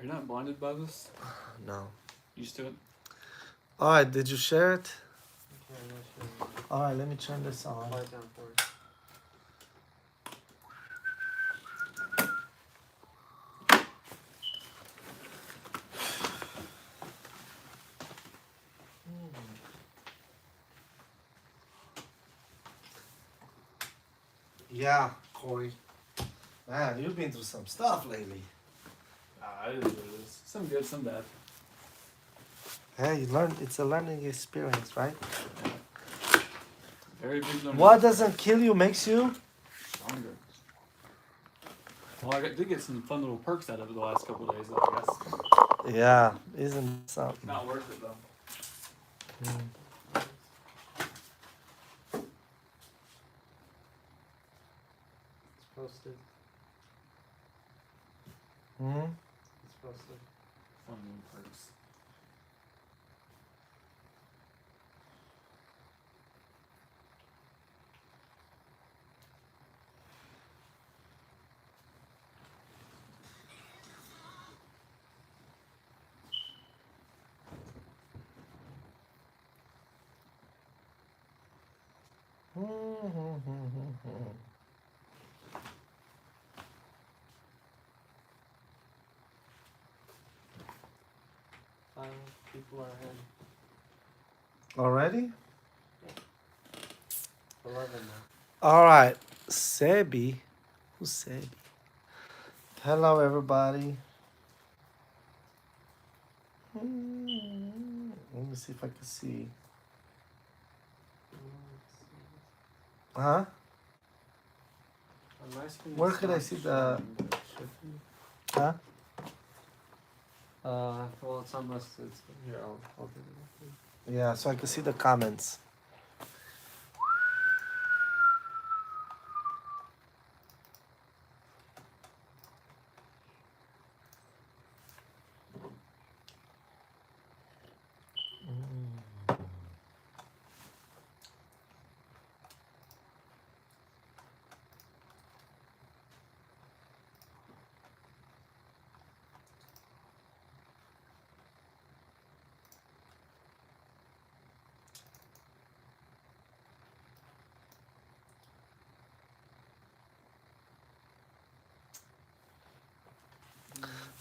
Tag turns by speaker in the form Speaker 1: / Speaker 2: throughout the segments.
Speaker 1: Are you not blinded by this?
Speaker 2: No.
Speaker 1: Used to it?
Speaker 2: Alright, did you share it?
Speaker 3: Okay, I'm not sure.
Speaker 2: Alright, let me turn this on.
Speaker 3: Quiet down first.
Speaker 2: Yeah, Corey. Man, you've been through some stuff lately.
Speaker 1: It is what it is. Some good, some bad.
Speaker 2: Hey, you learn. It's a learning experience, right?
Speaker 1: Very big learning.
Speaker 2: What doesn't kill you makes you
Speaker 1: Stronger. Well, did get some fun little perks out of it the last couple of days, though, I guess.
Speaker 2: Yeah, isn't something.
Speaker 1: Not worth it, though.
Speaker 3: It's posted.
Speaker 2: Hmm?
Speaker 3: It's posted.
Speaker 1: Fun little perks.
Speaker 3: People are ahead.
Speaker 2: Already?
Speaker 3: 11 now.
Speaker 2: All right, Sebi. Who's Sebi? Hello, everybody. Let me see if I can see. Huh? Where could I see the? Huh?
Speaker 3: Well, it's on this. It's here. I'll do it.
Speaker 2: Yeah, so I can see the comments.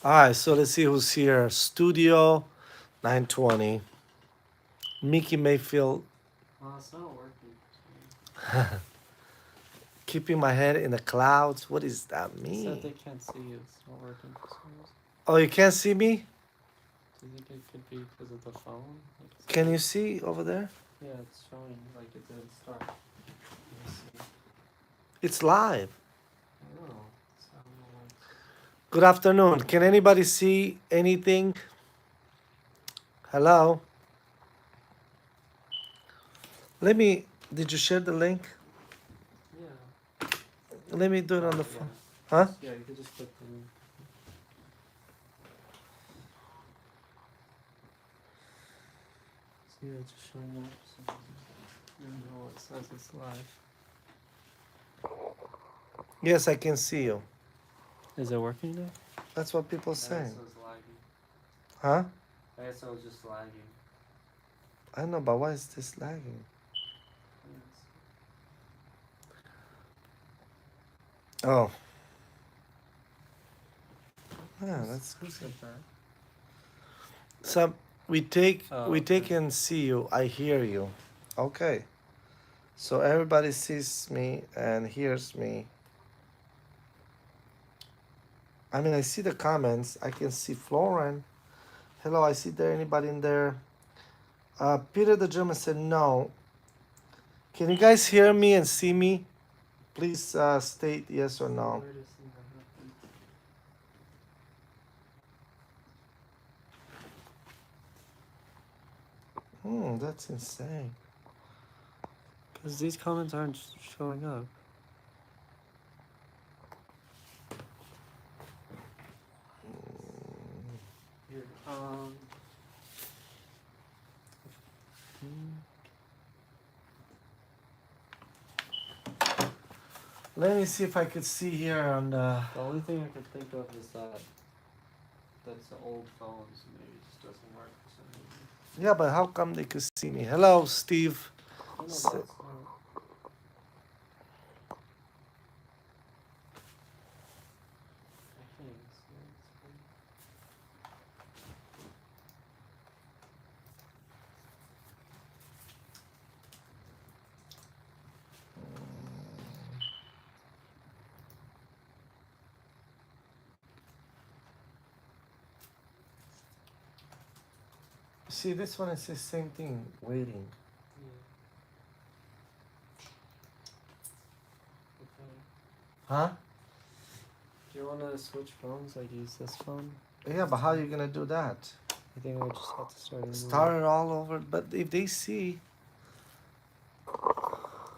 Speaker 2: All right, so let's see who's here. Studio 920. Mickey Mayfield.
Speaker 3: It's not working.
Speaker 2: Keeping my head in the clouds. What does that
Speaker 3: It
Speaker 2: mean?
Speaker 3: said they can't see you. It's not working for some reason.
Speaker 2: Oh, you can't see me?
Speaker 3: Do you think it could be because of the phone? Like,
Speaker 2: Can you see over there?
Speaker 3: Yeah, it's showing like it did start. Let me see.
Speaker 2: It's live.
Speaker 3: I don't know. I don't know why it's...
Speaker 2: Good afternoon. Can anybody see anything? Hello? Did you share the link?
Speaker 3: Yeah.
Speaker 2: Let me do it on the
Speaker 3: Yeah.
Speaker 2: phone. Huh?
Speaker 3: Yeah, you could just click the link. See, it's just showing up. So even though it says it's live.
Speaker 2: Yes, I can see you.
Speaker 3: Is it working now?
Speaker 2: That's what people say.
Speaker 3: I guess it was lagging.
Speaker 2: Huh?
Speaker 3: I guess it was just lagging.
Speaker 2: I know, but why is this lagging? Oh. Yeah, that's
Speaker 3: Who said that?
Speaker 2: so we take
Speaker 3: Okay.
Speaker 2: and see you. I hear you. Okay. So everybody sees me and hears me. I mean, I see the comments. I can see Florin. Hello, I see there anybody in there. Peter the German said no. Can you guys hear me and see me? Please state yes or no.
Speaker 3: Weirdest thing that happened.
Speaker 2: That's insane.
Speaker 3: Because these comments aren't showing up. Here,
Speaker 2: Let me see if I could see here on the.
Speaker 3: The only thing I could think of is that That's an old phone, so maybe it just doesn't work for some reason.
Speaker 2: Yeah, but how come they could see me? Hello, Steve.
Speaker 3: Oh no,
Speaker 2: S-
Speaker 3: that's not. I can't even see it. It's weird.
Speaker 2: See, this one is the same thing, waiting.
Speaker 3: Yeah. Okay.
Speaker 2: Huh?
Speaker 3: Do you want to switch phones? Like use this phone?
Speaker 2: Yeah, but how are you gonna do that?
Speaker 3: I think we'll just have to start a new
Speaker 2: Start it all over. But if they see,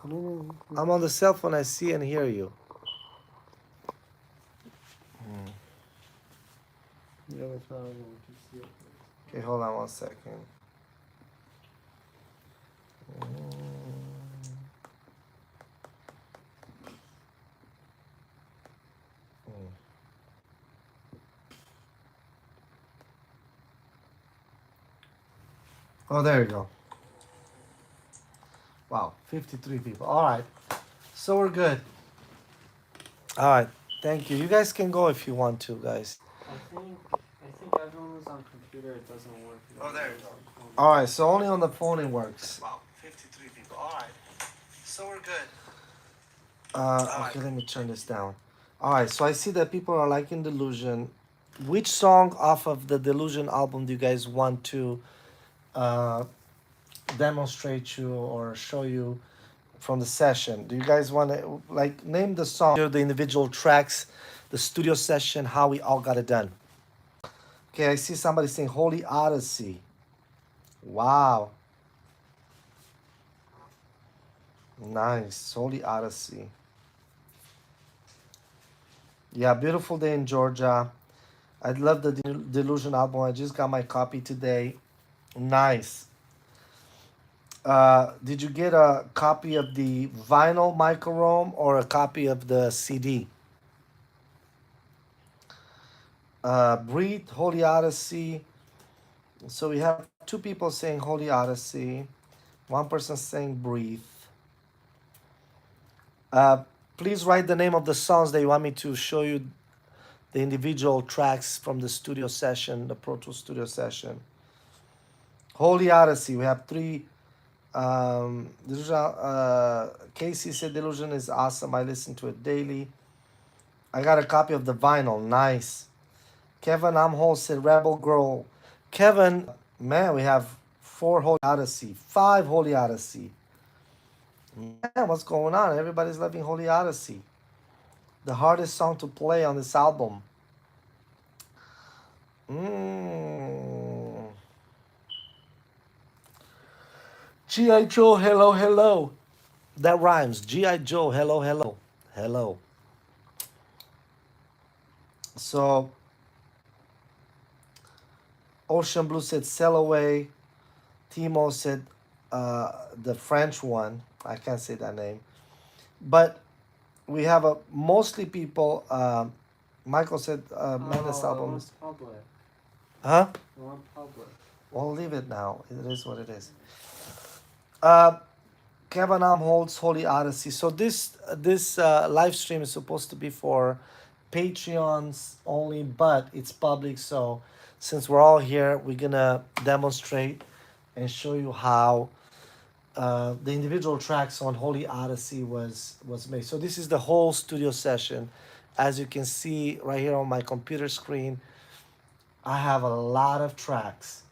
Speaker 3: one.
Speaker 2: I'm on the cell phone, I see and hear you.
Speaker 3: The other phone, we can see it.
Speaker 2: Okay, hold on 1 second. Oh, there you go. Wow, 53 people. All right, so we're good. All right, thank you. You guys can go if you want to, guys.
Speaker 3: I think everyone was on computer. It doesn't work.
Speaker 2: Oh, there you go.
Speaker 3: go.
Speaker 2: All right, so only on the phone it works. Wow, 53 people. All right, so we're good. Okay, let me turn this down. All right, so I see that people are liking Delusion. Which song off of the Delusion album do you guys want to demonstrate you or show you from the session? Do you guys want to like name the song, the individual tracks, the studio session, how we all got it done? Okay, I see somebody saying Holy Odyssey. Wow. Nice. Holy Odyssey. Yeah, beautiful day in Georgia. I love the Delusion album. I just got my copy today. Nice. Did you get a copy of the vinyl microroam or a copy of the CD? Breathe, Holy Odyssey. So we have two people saying Holy Odyssey, one person saying Breathe. Please write the name of the songs that you want me to show you, the individual tracks from the studio session, the Pro Tools studio session. Holy Odyssey, we have three. Casey said Delusion is awesome. I listen to it daily. I got a copy of the vinyl. Nice. Kevin Amhol said Rebel Girl. Kevin, man, we have 4 Holy Odyssey, 5 Holy Odyssey. Man, what's going on? Everybody's loving Holy Odyssey. The hardest song to play on this album. G.I. Joe, hello, hello. That rhymes. G.I. Joe, hello, hello. Hello. So, Ocean Blue said Sail Away. Timo said the French one. I can't say that name. But we have mostly people. Michael said Madness album.
Speaker 3: Public.
Speaker 2: Huh?
Speaker 3: I want public.
Speaker 2: Well, leave it now. It is what it is. Kevin Amholtz Holy Odyssey. So this live stream is supposed to be for Patreons only, but it's public. So since we're all here, we're gonna demonstrate and show you how the individual tracks on Holy Odyssey was made. So this is the whole studio session. As you can see right here on my computer screen, I have a lot of tracks.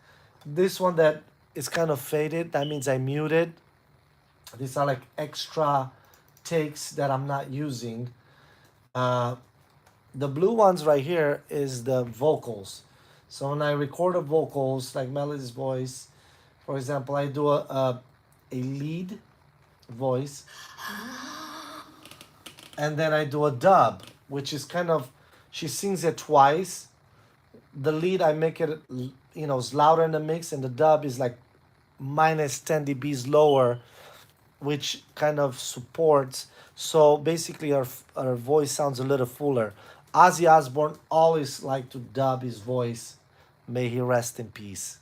Speaker 2: This one that is kind of faded, that means I muted. These are like extra takes that I'm not using. The blue ones right here is the vocals. So when I record the vocals, like Melody's voice, for example, I do a lead voice, and then I do a dub, which is kind of, she sings it twice. The lead, I make it, is louder in the mix, and the dub is like minus 10 dBs lower, which kind of supports. So basically, our voice sounds a little fuller. Ozzy Osbourne always liked to dub his voice. May he rest in peace.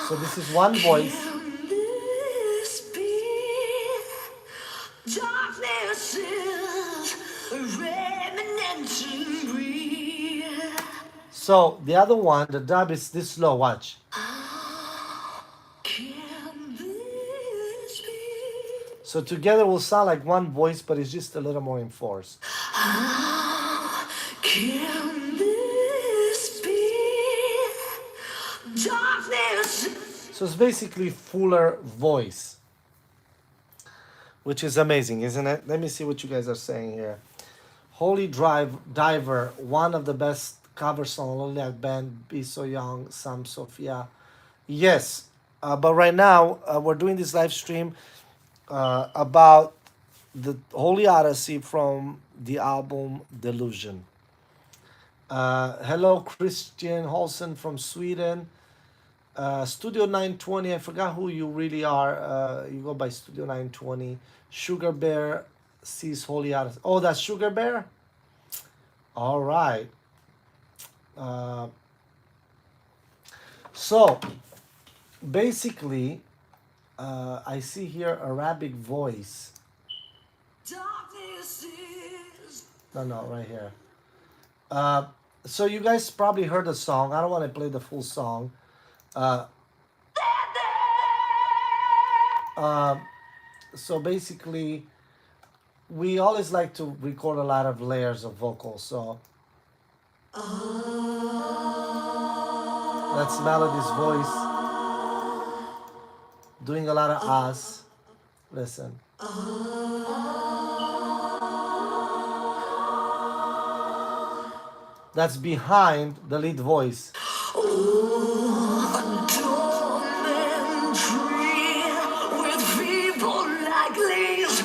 Speaker 2: So this is one voice.
Speaker 4: Can this be? Darkness is remnant in breeze.
Speaker 2: So the other one, the dub is this slow. Watch.
Speaker 4: Can this be?
Speaker 2: So together will sound like one voice, but it's just a little more enforced.
Speaker 4: Can this be? Darkness.
Speaker 2: So it's basically fuller voice, which is amazing, isn't it? Let me see what you guys are saying here. Holy Diver, one of the best cover song, Liliac band, Be So Young, Sam Sophia. Yes, but right now we're doing this live stream about the Holy Odyssey from the album Delusion. Hello, Christian Holson from Sweden. Studio 920, I forgot who you really are. You go by Studio 920. Sugar Bear sees Holy Odyssey. Oh, that's Sugar Bear? All right. So, basically, I see here Arabic voice.
Speaker 4: Darkness is.
Speaker 2: No, right here. So you guys probably heard the song. I don't want to play the full song. So basically, we always like to record a lot of layers of vocals. So that's Melody's voice doing a lot of ahs. Listen. That's behind the lead voice.
Speaker 4: With people like these,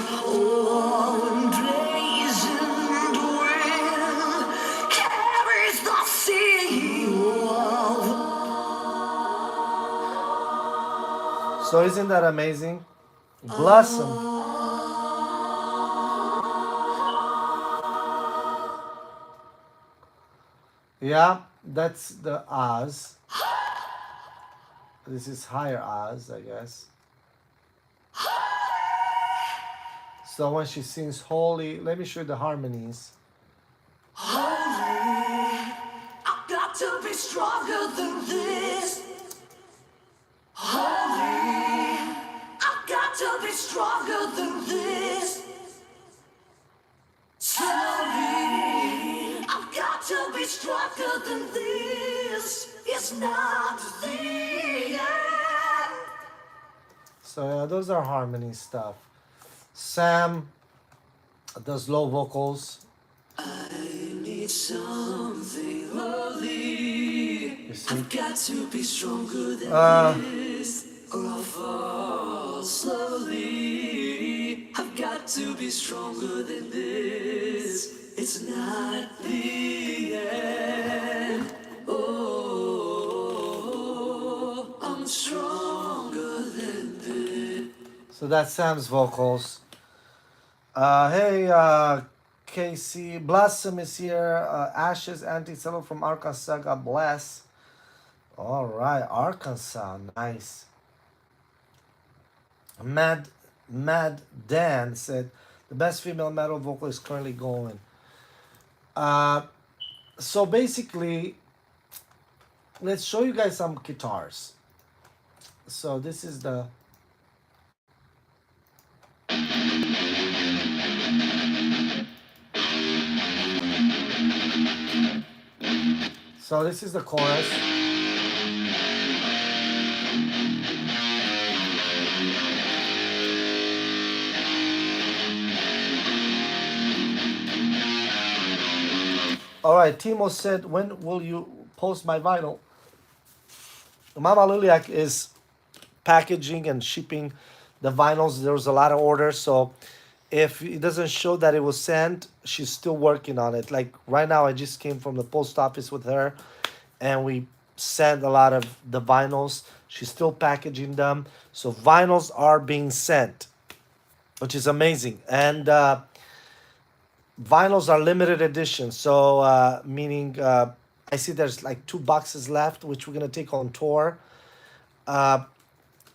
Speaker 4: blazing wind carries the sea.
Speaker 2: So isn't that amazing? Blossom. Yeah, that's the ahs. This is higher ahs, I guess. So when she sings holy, let me show you the harmonies.
Speaker 4: Holy, I've got to be stronger than this. Holy, I've got to be stronger than this. Sorry, I've got to be stronger than this. It's not the end.
Speaker 2: So yeah, those are harmony stuff. Sam does low vocals.
Speaker 4: I need something holy.
Speaker 2: You see?
Speaker 4: I've got to be stronger than this, or I'll fall slowly. I've got to be stronger than this. It's not the end. Oh, I'm stronger than this.
Speaker 2: So that's Sam's vocals. Hey, Casey, Blossom is here. Ashes Anticello from Arkansas. God bless. All right, Arkansas, nice. Mad Dan said the best female metal vocal is currently going. So basically, let's show you guys some guitars. So this is the. So this is the chorus. All right, Timo said, when will you post my vinyl? Mama Liliac is packaging and shipping the vinyls. There was a lot of orders, so if it doesn't show that it was sent, she's still working on it. Like right now, I just came from the post office with her, and we sent a lot of the vinyls. She's still packaging them, so vinyls are being sent, which is amazing. And Vinyls are limited edition, so meaning I see there's like 2 boxes left, which we're gonna take on tour. Uh,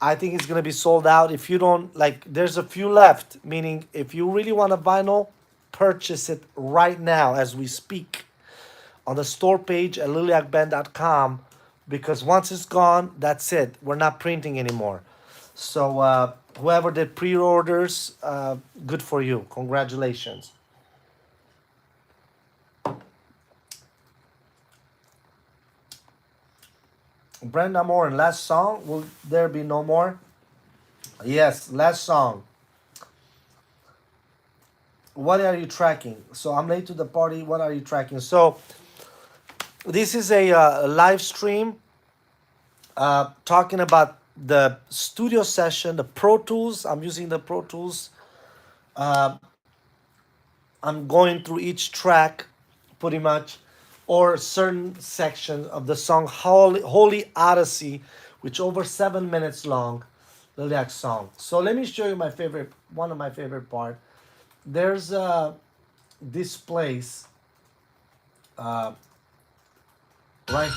Speaker 2: I think it's gonna be sold out. If you don't like, there's a few left. Meaning, if you really want a vinyl, purchase it right now as we speak on the store page at liliacband.com, because once it's gone, that's it. We're not printing anymore. So whoever did pre-orders, good for you. Congratulations. Brenda Moore, last song. Will there be no more? Yes, last song. What are you tracking? So I'm late to the party. What are you tracking? So this is a live stream talking about the studio session, the Pro Tools. I'm using the Pro Tools. Uh, I'm going through each track pretty much, or certain section of the song Holy Odyssey, which over 7 minutes long, Liliac song. So let me show you my favorite, one of my favorite part. There's this place, uh, right?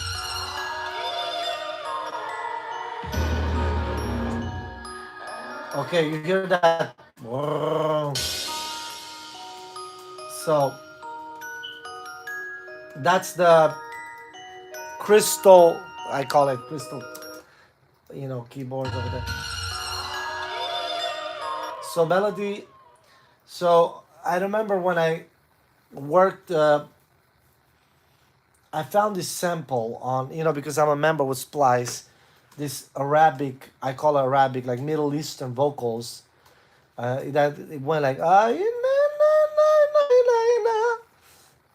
Speaker 2: Okay, you hear that? So that's the crystal, I call it crystal, keyboard over there. So melody. So I remember when I worked, I found this sample on, because I'm a member with Splice, this Arabic, I call it Arabic, like Middle Eastern vocals. That it went like,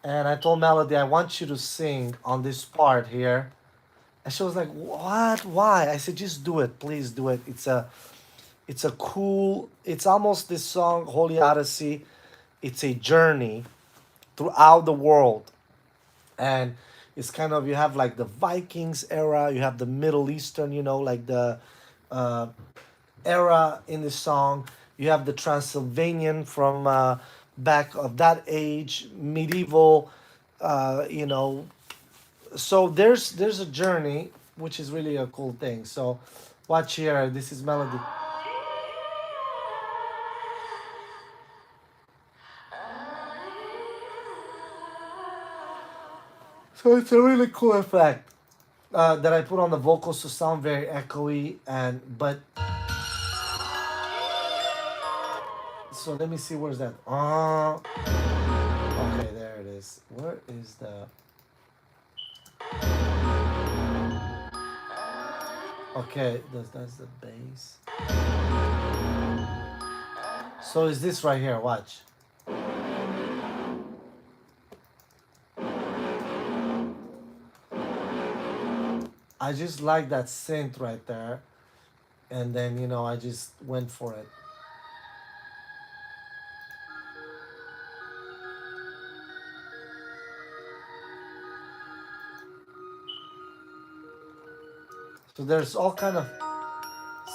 Speaker 2: and I told Melody, I want you to sing on this part here. And she was like, what? Why? I said, just do it. Please do it. It's a cool, it's almost this song, Holy Odyssey. It's a journey throughout the world. And it's kind of, you have like the Vikings era, you have the Middle Eastern, like the uh, era in the song. You have the Transylvanian from back of that age, medieval, you know. So there's a journey, which is really a cool thing. So watch here. This is melody. So it's a really cool effect that I put on the vocals to sound very echoey, and but so let me see, where's that? Okay, there it is. Where is the? Okay, that's the bass. So is this right here? Watch. I just like that synth right there, and then I just went for it. So there's all kind of,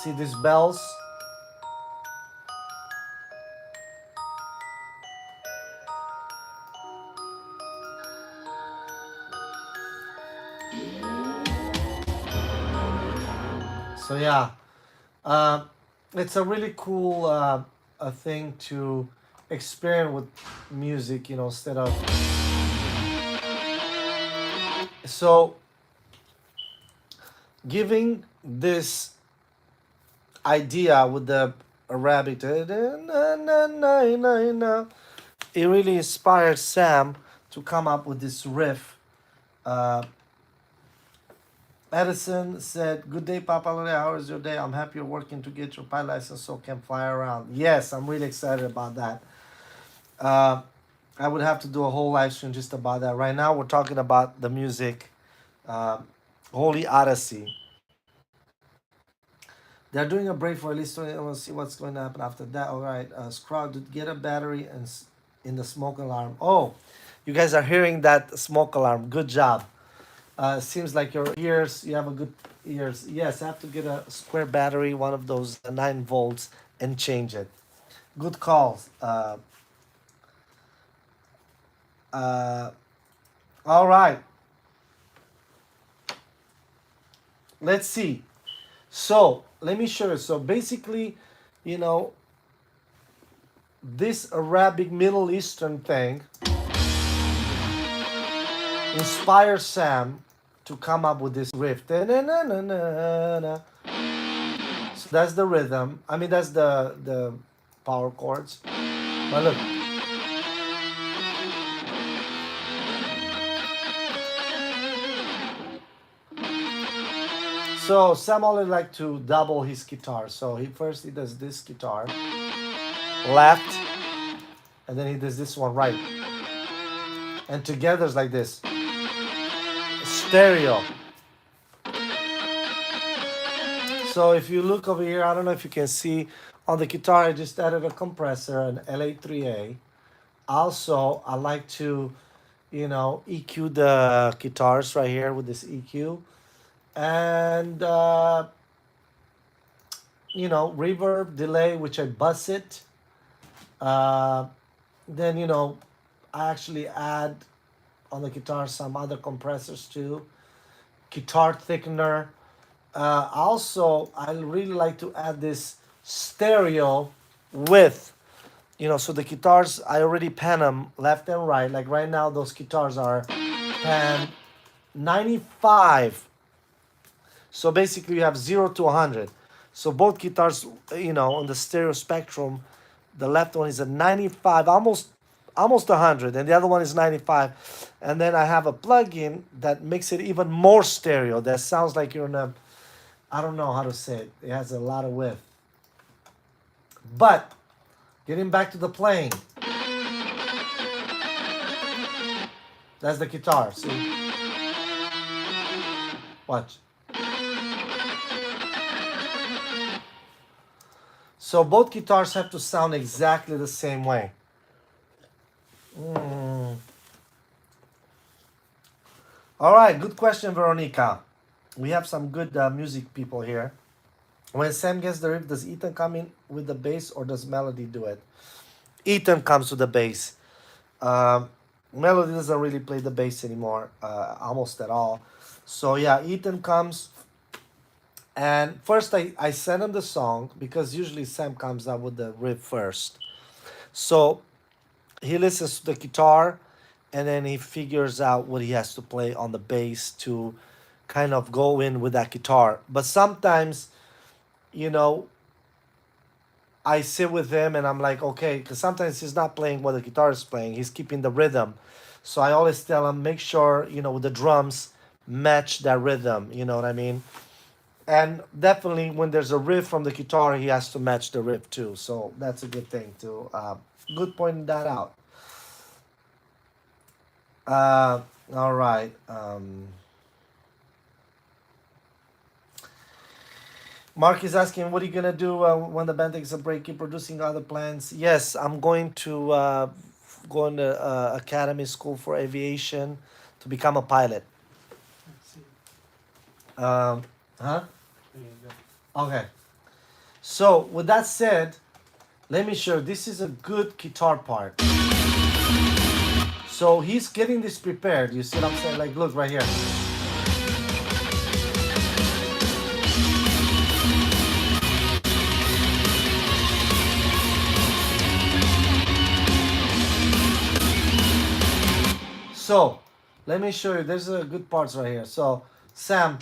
Speaker 2: see these bells. So yeah, uh, it's a really cool a thing to experiment with music, instead of. So giving this idea with the Arabic, it really inspired Sam to come up with this riff. Uh, Edison said, "Good day, Papa Lule. How is your day? I'm happy you're working to get your pilot license so can fly around." Yes, I'm really excited about that. Uh, I would have to do a whole live stream just about that. Right now, we're talking about the music, uh, Holy Odyssey. They're doing a break for at least 20. We'll see what's going to happen after that. All right, Scrod, get a battery and in the smoke alarm. Oh, you guys are hearing that smoke alarm. Good job. Seems like your ears, you have a good ears. Yes, I have to get a square battery, one of those 9 volts, and change it. Good calls. All right. Let's see. So let me show you. So basically, you know, this Arabic Middle Eastern thing inspired Sam to come up with this riff. Da-na-na-na-na-na. So that's the rhythm. I mean, that's the power chords. But look. So Sam only like to double his guitar. So he does this guitar left, and then he does this one right, and together it's like this stereo. So if you look over here, I don't know if you can see on the guitar, I just added a compressor, an LA3A. Also, I like to, EQ the guitars right here with this EQ. And, reverb, delay, which I bus it. Then, I actually add on the guitar some other compressors too. Guitar thickener. Also, I really like to add this stereo with, so the guitars, I already pan them left and right. Like right now, those guitars are pan 95. So basically, you have 0 to 100. So both guitars, on the stereo spectrum, the left one is a 95, almost 100, and the other one is 95. And then I have a plug-in that makes it even more stereo. That sounds like you're in a, I don't know how to say it. It has a lot of width. But getting back to the playing, that's the guitar. See, watch. So both guitars have to sound exactly the same way. All right, good question, Veronica. We have some good music people here. When Sam gets the riff, does Ethan come in with the bass or does Melody do it? Ethan comes with the bass. Melody doesn't really play the bass anymore, almost at all. So yeah, Ethan comes. And first I send him the song because usually Sam comes up with the riff first. So he listens to the guitar and then he figures out what he has to play on the bass to kind of go in with that guitar. But sometimes, I sit with him and I'm like, okay, because sometimes he's not playing what the guitar is playing, he's keeping the rhythm. So I always tell him, make sure, the drums match that rhythm, you know what I mean? And definitely when there's a riff from the guitar, he has to match the riff too. So that's a good thing too. Good pointing that out. All right. Mark is asking, what are you gonna do when the band takes a break? Keep producing other plans? Yes, I'm going to go into academy school for aviation to become a pilot. Huh?
Speaker 3: There you go.
Speaker 2: Okay. So with that said, let me show you. This is a good guitar part. So he's getting this prepared. You see what I'm saying? Like, look right here. So let me show you. There's a good parts right here. So Sam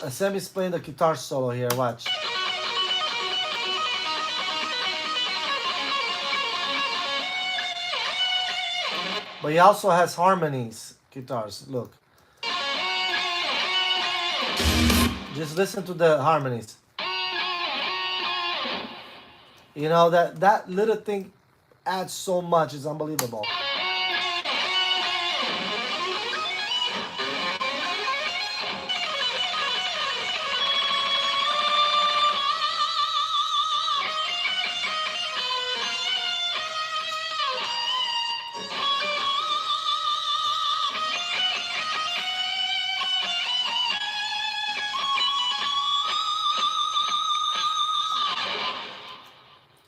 Speaker 2: is playing the guitar solo here. Watch. But he also has harmonies guitars. Look. Just listen to the harmonies. That little thing adds so much. It's unbelievable.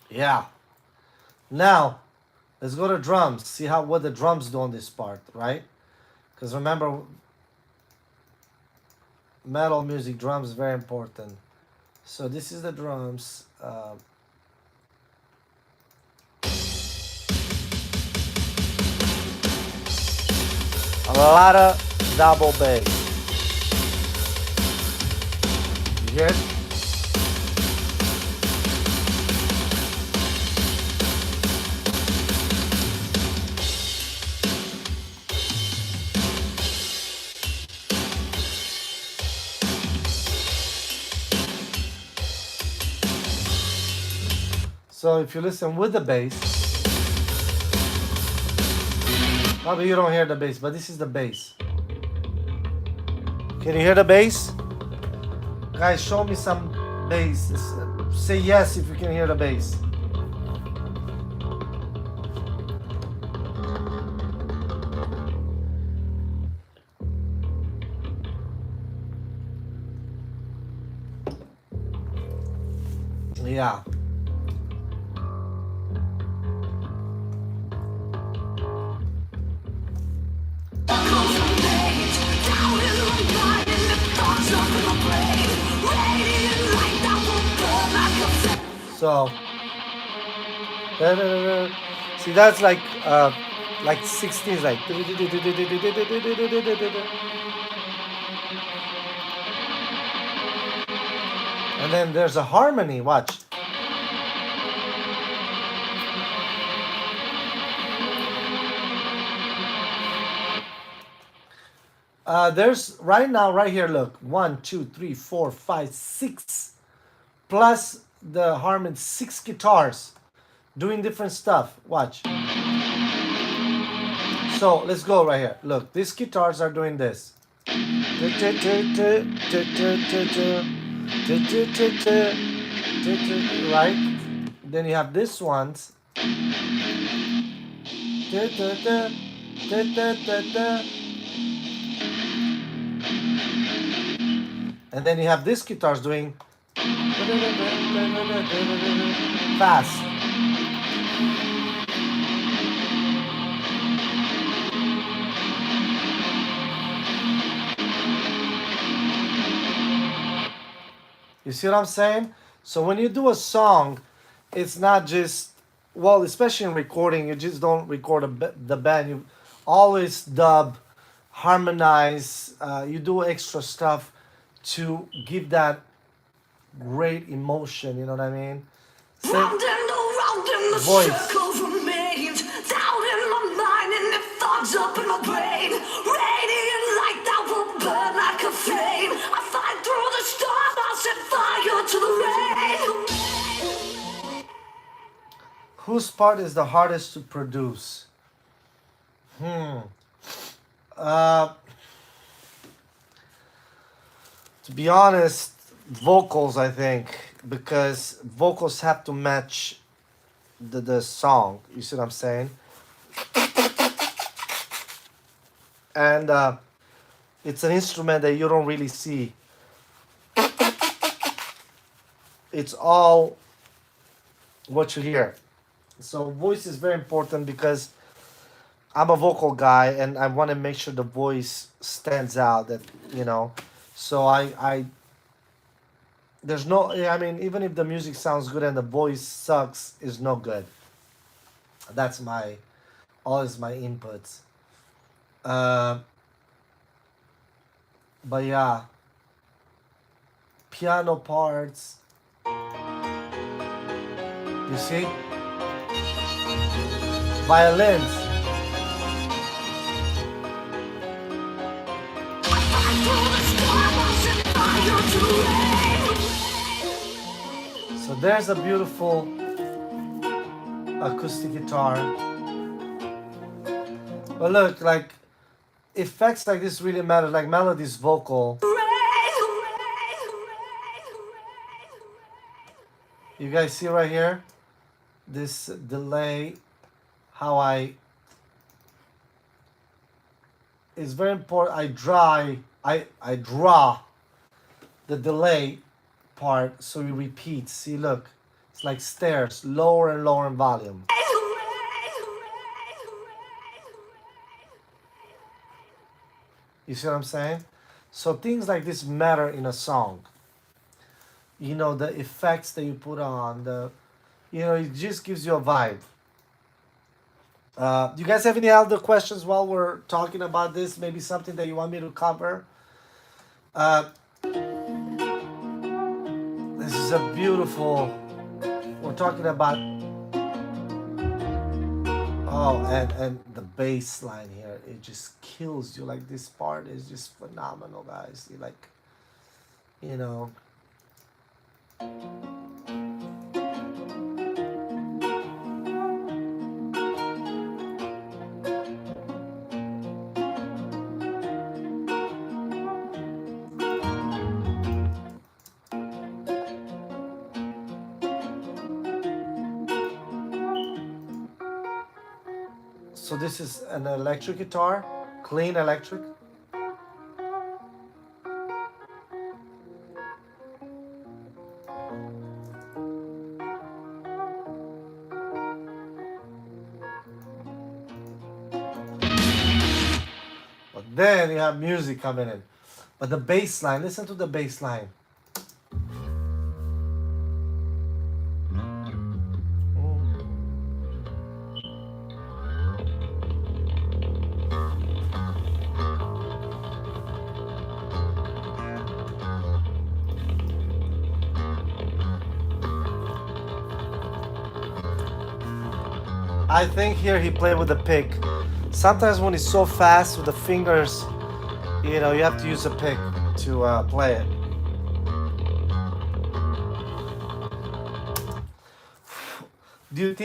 Speaker 2: Yeah. Now, Let's go to drums. See what the drums do on this part, right? Because remember, metal music drums is very important. So this is the drums. A lot of double bass. You hear it? So if you listen with the bass, probably you don't hear the bass, but this is the bass. Can you hear the bass? Guys, show me some bass. Say yes if you can hear the bass. Yeah. So, see, that's like 16s, like. And then there's a harmony. Watch. There's right now, right here. Look, 1, 2, 3, 4, 5, 6, plus the harmony, 6 guitars doing different stuff. Watch. So let's go right here. Look, these guitars are doing this. Right? Then you have this ones. And then you have these guitars doing fast. You see what I'm saying? So when you do a song, it's not just, well, especially in recording, you just don't record the band. You always dub, harmonize, you do extra stuff to give that great emotion, you know what I mean?
Speaker 4: Round and around in the circles remains, down in my mind and the thoughts up in my brain. Radiant light that will burn like a flame. I fight through the storm, I'll set fire to the rain.
Speaker 2: Whose part is the hardest to produce? To be honest, vocals, I think, because vocals have to match the song. You see what I'm saying? And it's an instrument that you don't really see. It's all what you hear. So voice is very important because I'm a vocal guy and I want to make sure the voice stands out, that, you know. So I there's no, I mean, even if the music sounds good and the voice sucks, is no good. That's always my inputs. But yeah, piano parts. You see? Violins. So there's a beautiful acoustic guitar. But look, like, effects like this really matter, like Melody's vocal. You guys see right here? This delay, how it's very important. I draw the delay part so it repeats. See, look, it's like stairs, lower and lower in volume. You see what I'm saying? So things like this matter in a song. You know, the effects that you put on, it just gives you a vibe. Do you guys have any other questions while we're talking about this? Maybe something that you want me to cover? Uh, this is a beautiful. We're talking about. Oh, and the bass line here, it just kills you. Like this part is just phenomenal, guys. You like, you know. So this is an electric guitar, clean electric. But then you have music coming in. But the bass line, listen to the bass line. I think here he played with the pick. Sometimes when it's so fast with the fingers, you have to use a pick to play it. Do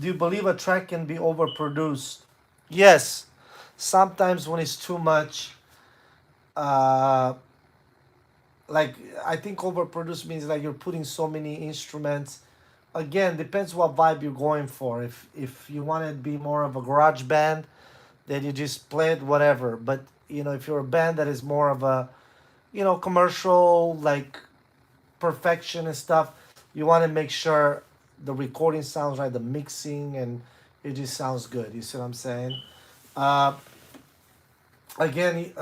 Speaker 2: you believe a track can be overproduced? Yes. Sometimes when it's too much, uh, like I think overproduced means like you're putting so many instruments. Again, depends what vibe you're going for. If you want to be more of a garage band, then you just play it whatever. But if you're a band that is more of a commercial, like perfection and stuff, you want to make sure the recording sounds right, the mixing, and it just sounds good. You see what I'm saying? Uh, again,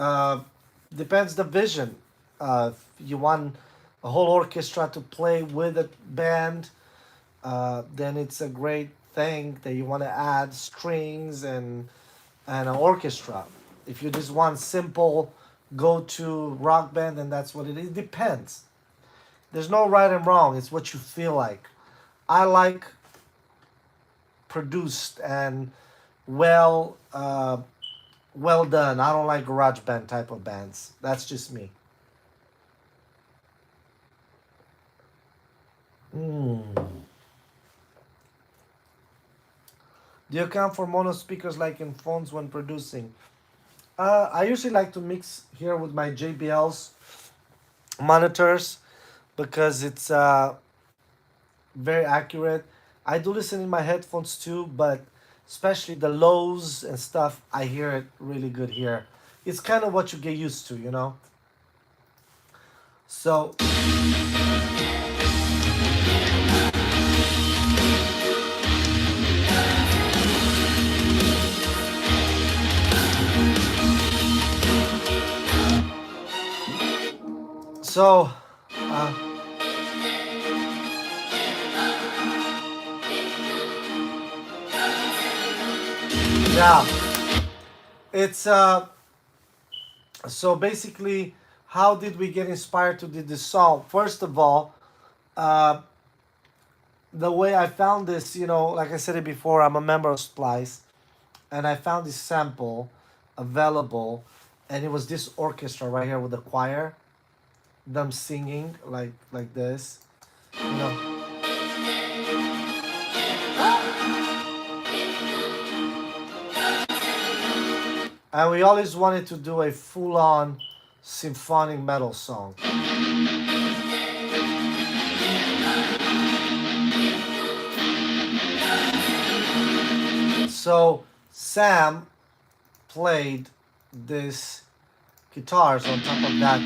Speaker 2: depends the vision. If you want a whole orchestra to play with a band, then it's a great thing that you want to add strings and an orchestra. If you just want simple go-to rock band, then that's what it is. It depends. There's no right and wrong. It's what you feel like. I like produced and well done. I don't like garage band type of bands. That's just me. Do you account for mono speakers like in phones when producing? I usually like to mix here with my JBL's monitors because it's very accurate. I do listen in my headphones too, but especially the lows and stuff, I hear it really good here. It's kind of what you get used to. So So, yeah, it's so basically, how did we get inspired to do this song? First of all, uh, the way I found this, like I said it before, I'm a member of Splice, and I found this sample available, and it was this orchestra right here with the choir, them singing like this, you know. And we always wanted to do a full-on symphonic metal song. So Sam played this guitars on top of that.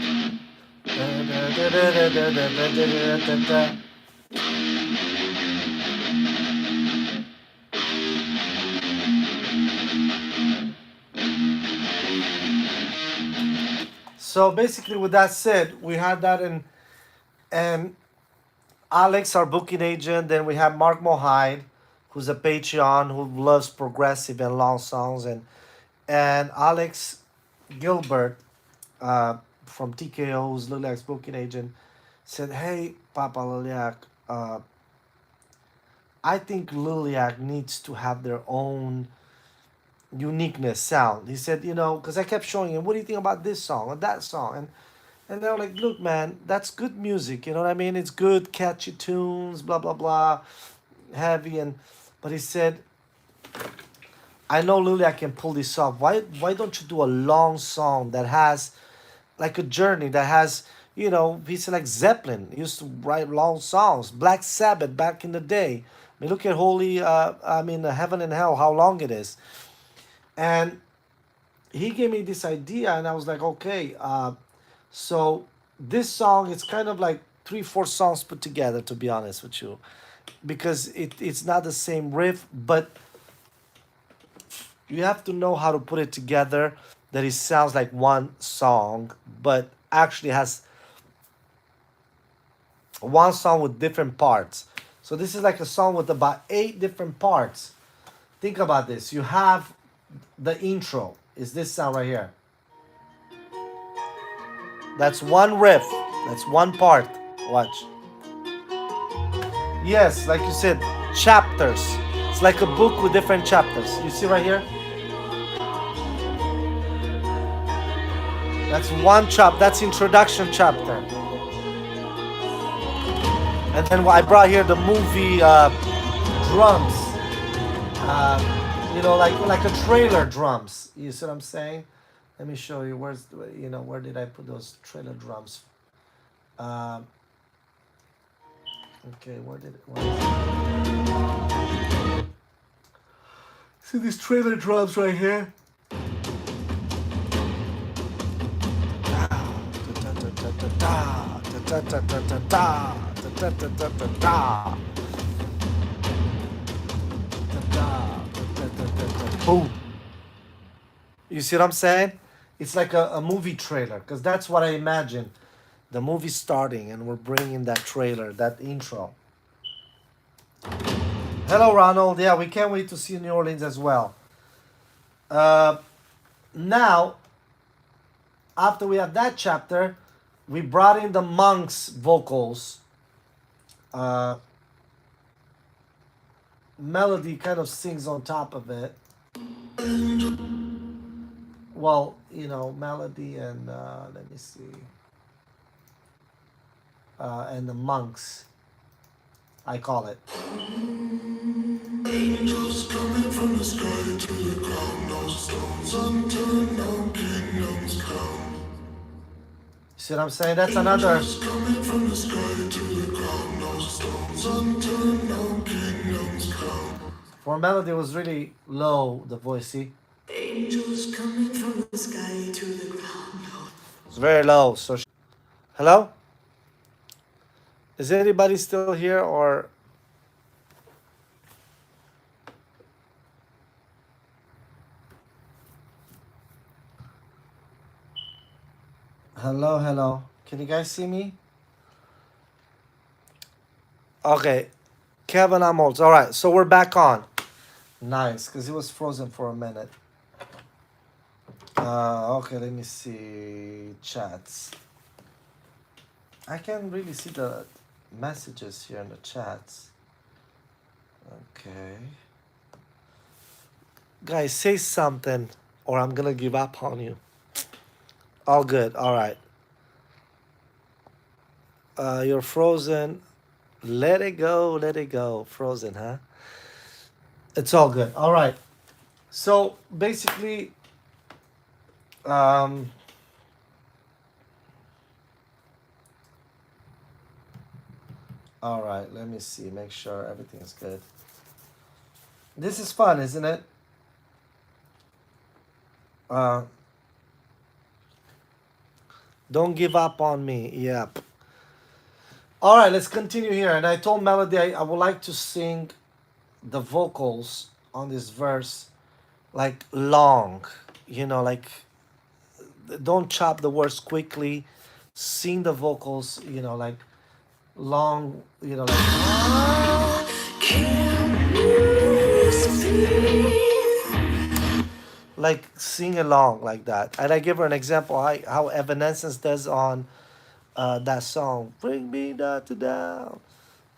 Speaker 2: So basically, with that said, we had that in, and Alex, our booking agent. Then we have Mark Mohide, who's a Patreon who loves progressive and long songs, and Alex Gilbert from TKO, who's Liliac's booking agent, said, "Hey, Papa Liliac, I think Liliac needs to have their own uniqueness sound." He said, because I kept showing him, what do you think about this song or that song? And they were like, look, man, that's good music. You know what I mean? It's good, catchy tunes, blah, blah, blah, heavy. But he said, I know Liliac can pull this off. Why don't you do a long song that has like a journey that has, he said like Zeppelin used to write long songs, Black Sabbath back in the day. I mean, look at Heaven and Hell, how long it is. And he gave me this idea, and I was like, okay, so this song, it's kind of like 3-4 songs put together, to be honest with you, because it's not the same riff, but you have to know how to put it together that it sounds like one song, but actually has one song with different parts. So this is like a song with about 8 different parts. Think about this. You have the intro. Is this sound right here? That's one riff. That's one part. Watch. Yes, like you said, chapters. It's like a book with different chapters. You see right here? That's one chapter. That's introduction chapter. And then I brought here the movie drums. Like a trailer drums. You see what I'm saying? Let me show you. Where did I put those trailer drums? Okay, where is it? See these trailer drums right here? Boom. You see what I'm saying? It's like a movie trailer, because that's what I imagine. The movie starting, and we're bringing that trailer, that intro. Hello, Ronald. Yeah, we can't wait to see New Orleans as well. Now, after we have that chapter, we brought in the monks' vocals. Melody kind of sings on top of it. Well, Melody and let me see. And the monks, I call it. Angels coming from the sky to the ground, no stones unturned, no kingdoms come. See what I'm saying? That's another. Angels coming from the sky to the ground, no stones unturned, no kingdoms come. For Melody, it was really low, the voice, see? Angels coming from the sky to the ground. It's very low. So, hello? Is anybody still here or? Hello. Can you guys see me? Okay. Kevin Amolds. All right. So we're back on. Nice, because it was frozen for a minute. Okay, let me see chats. I can't really see the messages here in the chats. Okay. Guys, say something or I'm gonna give up on you. All good. All right. You're frozen. Let it go. Frozen, huh? It's all good. All right. So basically, all right, let me see, make sure everything's good. This is fun, isn't it? Don't give up on me. Yep. All right, let's continue here. And I told Melody I would like to sing the vocals on this verse like long, like don't chop the words quickly. Sing the vocals, you know, like long, you know, like sing along like that. And I give her an example how Evanescence does on that song, "Bring Me Down to Down."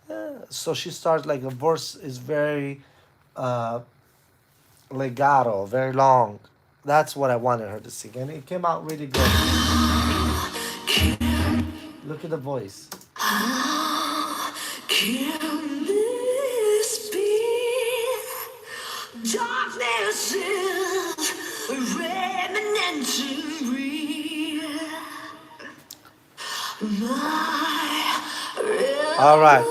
Speaker 2: Yeah. So she starts like the verse is very uh, legato, very long. That's what I wanted her to sing, and it came out really good. Look at the voice.
Speaker 4: Can this be? Darkness is remnant to breathe. My
Speaker 2: All right.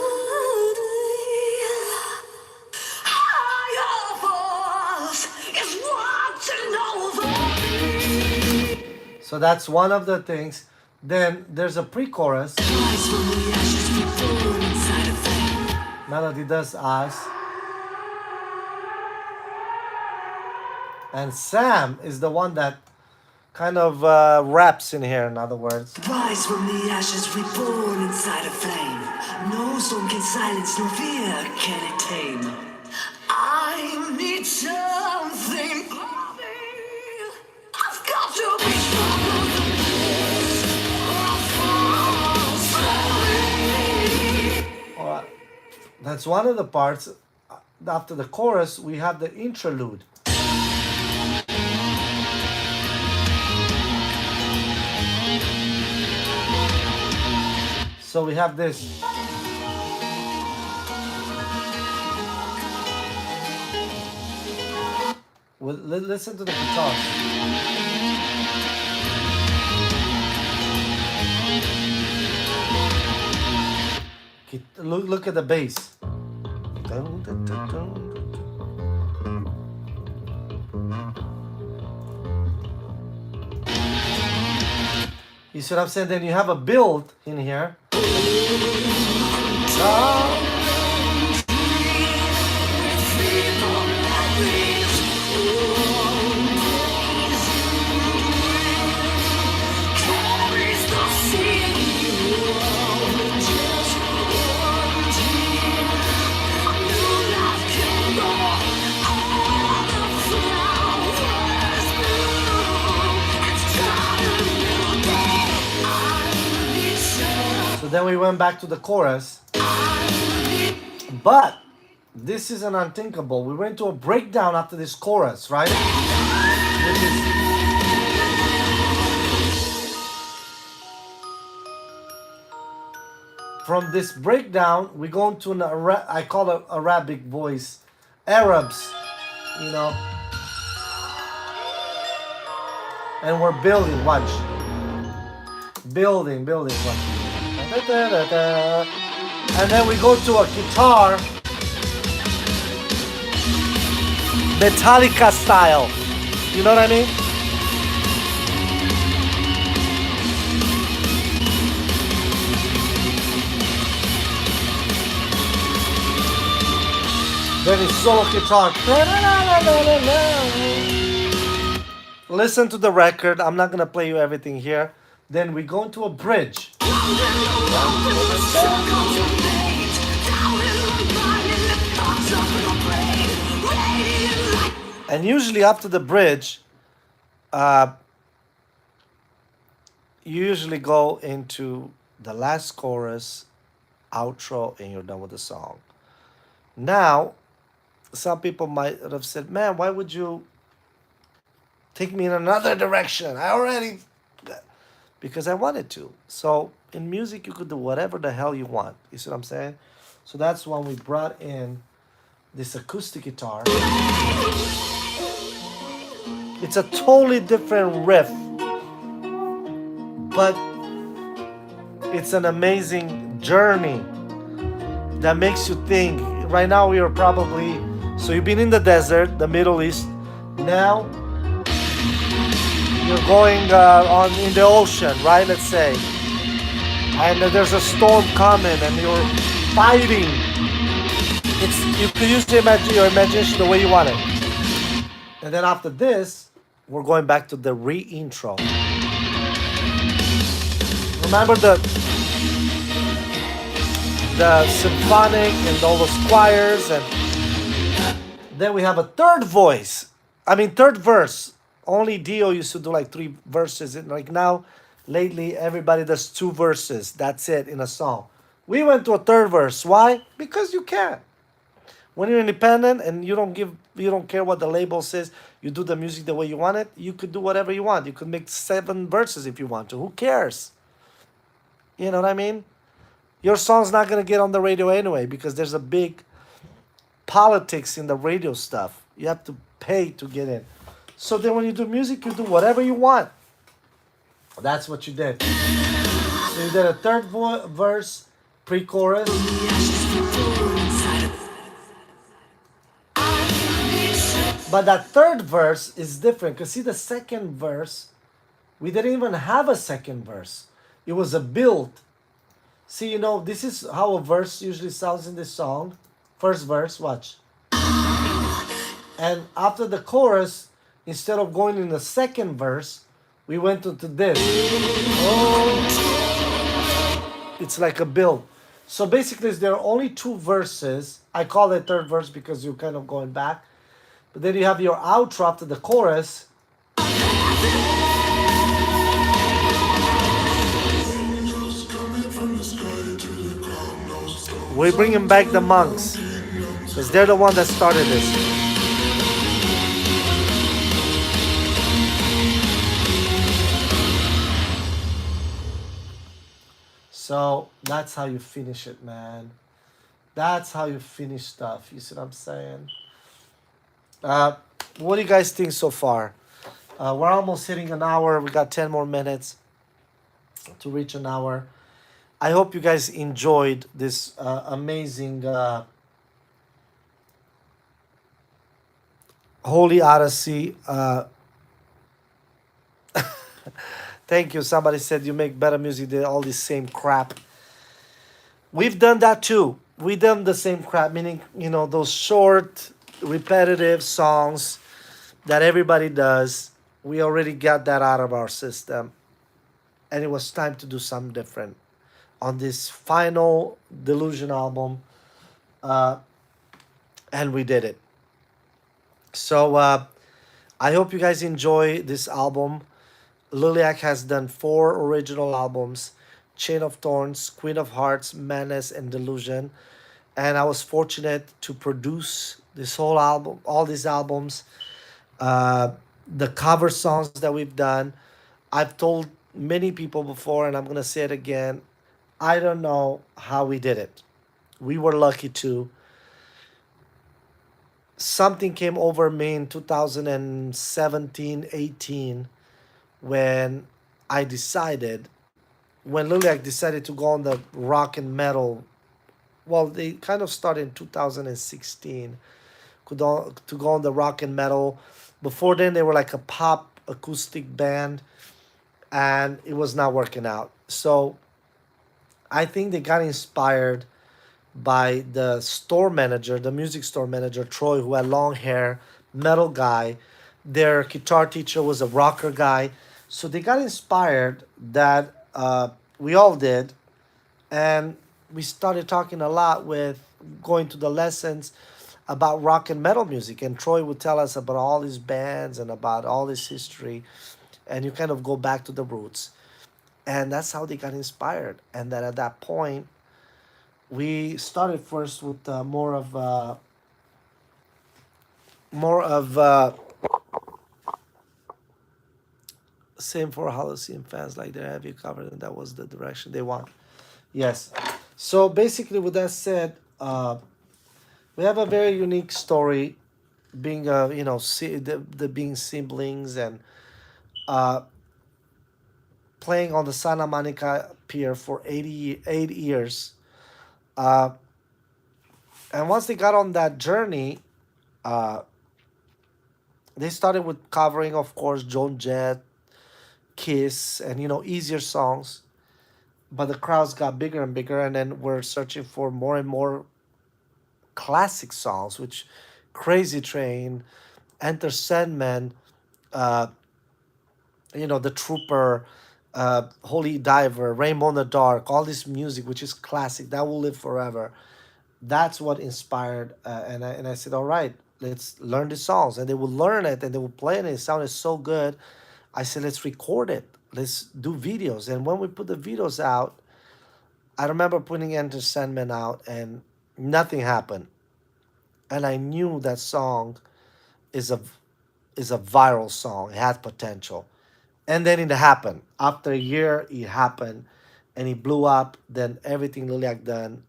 Speaker 4: higher force is watching over me.
Speaker 2: So that's one of the things. Then there's a pre-chorus.
Speaker 4: Rise from the ashes, reborn inside a flame.
Speaker 2: Melody does us. And Sam is the one that kind of raps in here, in other words.
Speaker 4: Rise from the ashes, reborn inside a flame. No storm can silence, no fear can it tame. I need something from me. I've got to be stronger than this.
Speaker 2: All right. That's one of the parts. After the chorus, we have the interlude. So we have this. Well, listen to the guitar. Look at the bass. Dun, dun, dun, dun. You see what I'm saying? Then you have a build in here. So then we went back to the chorus. But this is an unthinkable. We went to a breakdown after this chorus, right? Which is from this breakdown, we go into an I call it Arabic voice, Arabs, you know, and we're building. Watch, building, watch. And then we go to a guitar, Metallica style. You know what I mean? Then it's solo guitar. Listen to the record. I'm not gonna play you everything here. Then we go into a bridge. And usually after the bridge, you usually go into the last chorus, outro, and you're done with the song. Now, some people might have said, man, why would you take me in another direction? I already... Because I wanted to. So in music, you could do whatever the hell you want. You see what I'm saying? So that's when we brought in this acoustic guitar. It's a totally different riff, but it's an amazing journey that makes you think. Right now we are probably, so you've been in the desert, the Middle East. Now you're going on in the ocean, right? Let's say, and there's a storm coming, and you're fighting. You can use your imagination the way you want it. And then after this, we're going back to the re-intro. remember the symphonic and all those choirs, and then we have a third voice. I mean, third verse. Only Dio used to do like three verses, and like now, lately, everybody does two verses. That's it in a song. We went to a third verse. Why? Because you can. When you're independent and you don't care what the label says, you do the music the way you want it, you could do whatever you want. You could make 7 verses if you want to. Who cares? You know what I mean? Your song's not gonna get on the radio anyway because there's a big politics in the radio stuff. You have to pay to get in. So then when you do music, you do whatever you want. That's what you did. So you did a third verse, pre-chorus. But that third verse is different because see the second verse, we didn't even have a second verse. It was a build. See, you know, this is how a verse usually sounds in this song. First verse, watch. And after the chorus, instead of going in the second verse, we went into this. Oh. It's like a build. So basically, there are only 2 verses. I call it third verse because you're kind of going back. But then you have your outro after the chorus. We're bringing back the monks because they're the one that started this. So that's how you finish it, man. That's how you finish stuff. You see what I'm saying? What do you guys think so far? We're almost hitting an hour. We got 10 more minutes to reach an hour. I hope you guys enjoyed this amazing Holy Odyssey. Thank you. Somebody said you make better music than all this same crap. We've done that too. We done the same crap, meaning, you know, those short, repetitive songs that everybody does. We already got that out of our system. And it was time to do something different on this final Delusion album. And we did it. So I hope you guys enjoy this album. Liliac has done 4 original albums: Chain of Thorns, Queen of Hearts, Menace, and Delusion. And I was fortunate to produce this whole album, all these albums, the cover songs that we've done. I've told many people before, and I'm going to say it again. I don't know how we did it. We were lucky too. Something came over me in 2017, 18, when I decided, when Liliac decided to go on the rock and metal. Well, they kind of started in 2016 to go on the rock and metal. Before then, they were like a pop acoustic band, and it was not working out. So I think they got inspired by the store manager, the music store manager, Troy, who had long hair, metal guy. Their guitar teacher was a rocker guy. So they got inspired that we all did. And we started talking a lot with going to the lessons about rock and metal music. And Troy would tell us about all these bands and about all this history. And you kind of go back to the roots. And that's how they got inspired. And then at that point, we started first with more of same for Holocene fans, like they're heavy covered, and that was the direction they want. Yes. So basically, with that said, we have a very unique story, being the being siblings and playing on the Santa Monica Pier for 88 years. And once they got on that journey, they started with covering, of course, Joan Jett, Kiss, and easier songs. But the crowds got bigger and bigger, and then we're searching for more and more classic songs, which Crazy Train, Enter Sandman, The Trooper, Holy Diver, Rainbow in the Dark, all this music, which is classic, that will live forever. That's what inspired. And I said, all right, let's learn the songs. And they would learn it and they would play it. And it sounded so good. I said, let's record it. Let's do videos. And when we put the videos out, I remember putting Enter Sandman out and nothing happened. And I knew that song is a is a viral song. It had potential. And then it happened. After a year, it happened, and it blew up. Then everything Liliac done,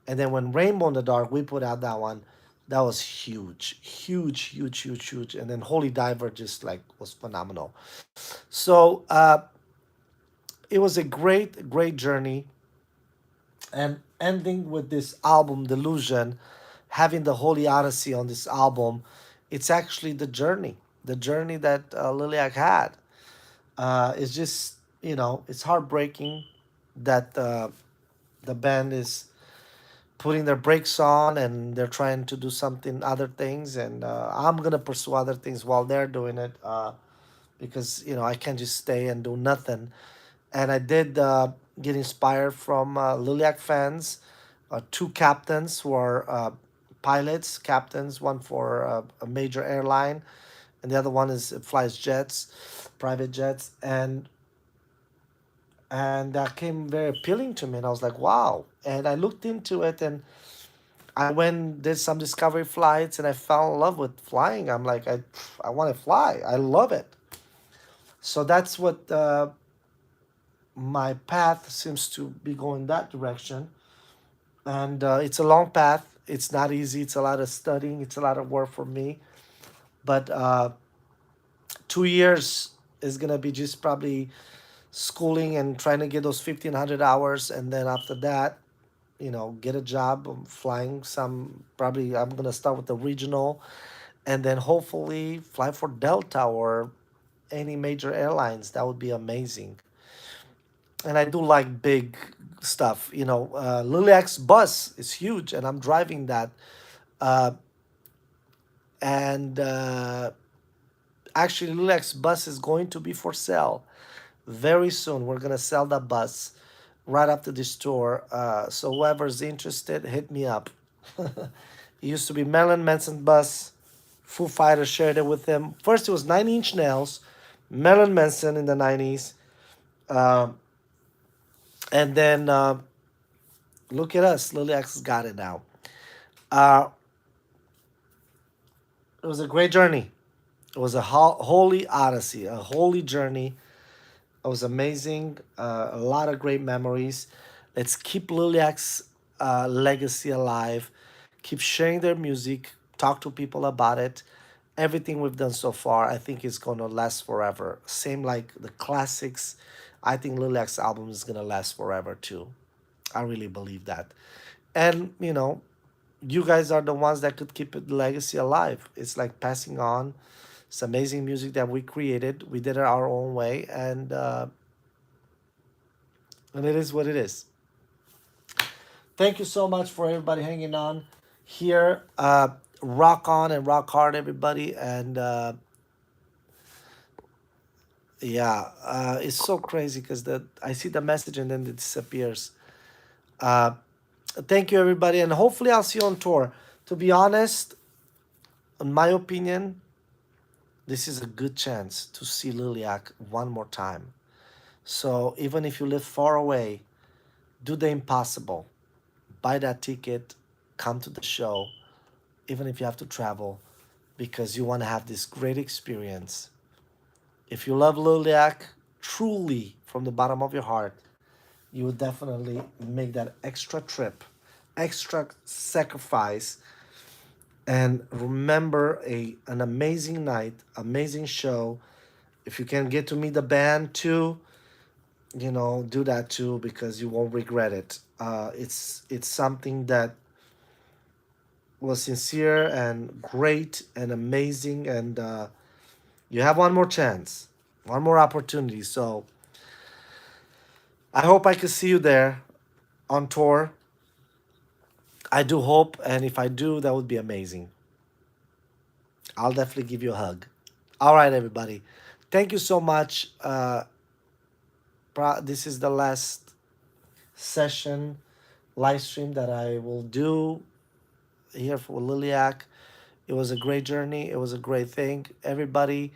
Speaker 2: and then when Rainbow in the Dark, we put out that one. That was huge, huge, huge, huge, huge. And then Holy Diver just like was phenomenal. So it was a great, great journey, and ending with this album, Delusion, having the Holy Odyssey on this album, it's actually the journey that Liliac had. It's just, it's heartbreaking that the band is putting their brakes on and they're trying to do something other things, and I'm gonna pursue other things while they're doing it, because I can't just stay and do nothing. And I did get inspired from Liliac fans, two captains who are pilots, captains, one for a major airline, and the other one is flies jets, private jets, and that came very appealing to me, and I was like, wow. And I looked into it, and I went did some discovery flights, and I fell in love with flying. I'm like, I want to fly. I love it. So that's what my path seems to be going that direction, and it's a long path. It's not easy. It's a lot of studying. It's a lot of work for me. But 2 years is gonna be just probably schooling and trying to get those 1,500 hours, and then after that, get a job flying some. Probably I'm gonna start with the regional, and then hopefully fly for Delta or any major airlines. That would be amazing. And I do like big stuff. Liliac's bus is huge, and I'm driving that. Uh, and Actually, Liliac's bus is going to be for sale very soon. We're gonna sell that bus right after this tour. So whoever's interested, hit me up. It used to be Marilyn Manson bus. Foo Fighters shared it with him. First, it was Nine Inch Nails, Marilyn Manson in the 90s. Uh, and then look at us. Liliac's got it now. Uh, it was a great journey. It was a holy odyssey, a holy journey. It was amazing. A lot of great memories. Let's keep Liliac's legacy alive. Keep sharing their music. Talk to people about it. Everything we've done so far, I think, is going to last forever. Same like the classics. I think Liliac's album is going to last forever too. I really believe that. And, you guys are the ones that could keep the legacy alive. It's like passing on. It's amazing music that we created. We did it our own way, and it is what it is. Thank you so much for everybody hanging on here. Rock on and rock hard, everybody. And yeah, it's so crazy because I see the message and then it disappears. Thank you, everybody, and hopefully I'll see you on tour. To be honest, in my opinion, this is a good chance to see Liliac one more time. So even if you live far away, do the impossible. Buy that ticket, come to the show, even if you have to travel, because you want to have this great experience. If you love Liliac truly from the bottom of your heart, you would definitely make that extra trip, extra sacrifice, and remember an amazing night, amazing show. If you can get to meet the band too, do that too, because you won't regret it. It's something that was sincere and great and amazing, and you have one more chance, one more opportunity. So I hope I can see you there on tour. I do hope, and if I do, that would be amazing. I'll definitely give you a hug. All right, everybody. Thank you so much. this is the last session live stream that I will do here for Liliac. It was a great journey. It was a great thing. Everybody,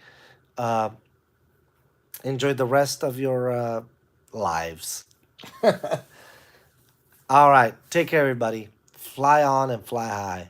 Speaker 2: enjoy the rest of your lives. All right. Take care, everybody. Fly on and fly high.